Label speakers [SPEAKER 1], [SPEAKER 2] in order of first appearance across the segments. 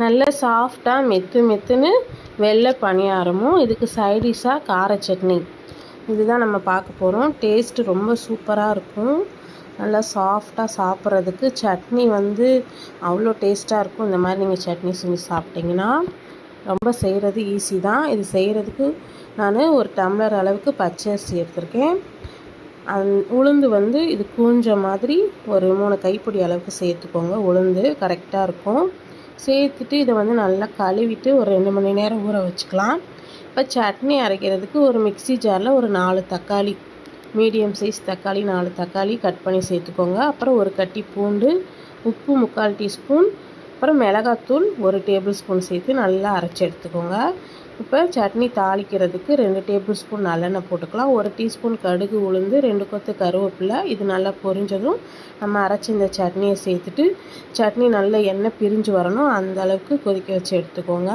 [SPEAKER 1] நல்ல சாஃப்டாக மெத்து மெத்துன்னு வெள்ளை பணியாரமும் இதுக்கு சைடிஷாக கார சட்னி இதுதான் நம்ம பார்க்க போகிறோம். டேஸ்ட்டு ரொம்ப சூப்பராக இருக்கும். நல்லா சாஃப்டாக சாப்பிட்றதுக்கு சட்னி அவ்வளோ டேஸ்ட்டாக இருக்கும். இந்த மாதிரி நீங்கள் சட்னி செஞ்சு சாப்பிட்டிங்கன்னா ரொம்ப செய்கிறது ஈஸி தான். இது செய்கிறதுக்கு நான் ஒரு டம்ளர் அளவுக்கு பச்சை அரிசி எடுத்திருக்கேன். உளுந்து இது கூஞ்ச மாதிரி ஒரு 3 கைப்பிடி அளவுக்கு சேர்த்துக்கோங்க. உளுந்து கரெக்டாக இருக்கும். சேர்த்துட்டு இதை நல்லா கழுவிட்டு ஒரு 2 மணி நேரம் ஊற வச்சுக்கலாம். இப்போ சட்னி அரைக்கிறதுக்கு ஒரு மிக்ஸி ஜாரில் ஒரு 4 தக்காளி, மீடியம் சைஸ் தக்காளி 4 தக்காளி கட் பண்ணி சேர்த்துக்கோங்க. அப்புறம் ஒரு கட்டி பூண்டு, உப்பு 3/4 டீஸ்பூன், அப்புறம் மிளகாத்தூள் 1 டேபிள் ஸ்பூன் சேர்த்து நல்லா அரைச்சி எடுத்துக்கோங்க. இப்போ சட்னி தாளிக்கிறதுக்கு 2 டேபிள் ஸ்பூன் நல்லெண்ணெய் போட்டுக்கலாம். 1 டீஸ்பூன் கடுகு உளுந்து, 2 கொத்து கருவேப்பிலை. இது நல்லா பொரிஞ்சதும் நம்ம அரைச்சி இந்த சட்னியை சேர்த்துட்டு சட்னி நல்லா எண்ணெய் பிரிஞ்சு வரணும், அந்த அளவுக்கு கொதிக்க வச்சு எடுத்துக்கோங்க.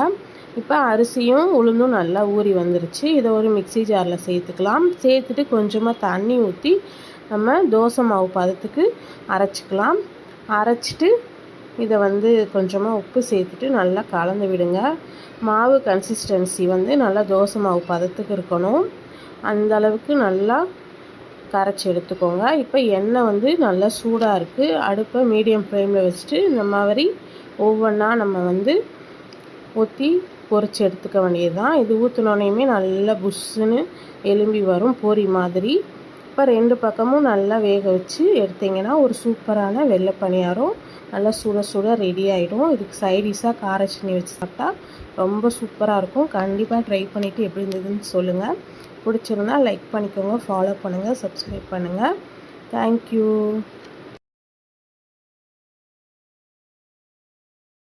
[SPEAKER 1] இப்போ அரிசியும் உளுந்தும் நல்லா ஊறி வந்துருச்சு. இதை ஒரு மிக்ஸி ஜாரில் சேர்த்துக்கலாம். சேர்த்துட்டு கொஞ்சமாக தண்ணி ஊற்றி நம்ம தோசை மாவு பதத்துக்கு அரைச்சிக்கலாம். அரைச்சிட்டு இதை கொஞ்சமாக உப்பு சேர்த்துட்டு நல்லா கலந்து விடுங்க. மாவு கன்சிஸ்டன்சி நல்லா தோசை மாவு பதத்துக்கு இருக்கணும். அந்த அளவுக்கு நல்லா கரைச்சி எடுத்துக்கோங்க. இப்போ எண்ணெய் நல்லா சூடாக இருக்குது. அடுப்பை மீடியம் ஃப்ளேமில் வச்சுட்டு இந்த மாதிரி ஒவ்வொன்றா நம்ம ஊற்றி பொரித்து எடுத்துக்க வேண்டியது தான். இது ஊற்றினோனையுமே நல்லா புஷ்ஷுன்னு எலும்பி வரும் பொரி மாதிரி. இப்போ 2 பக்கமும் நல்லா வேக வச்சு எடுத்திங்கன்னா ஒரு சூப்பரான வெள்ளை பணியாரம் நல்லா சுட சுட ரெடி ஆகிடும். இதுக்கு சைடிஷாக கார சட்னி வச்சு சாப்பிட்டா ரொம்ப சூப்பராக இருக்கும். கண்டிப்பாக ட்ரை பண்ணிவிட்டு எப்படி இருந்ததுன்னு சொல்லுங்கள். பிடிச்சிருந்தா லைக் பண்ணிக்கோங்க, ஃபாலோ பண்ணுங்கள், சப்ஸ்கிரைப் பண்ணுங்கள். தேங்க்யூ.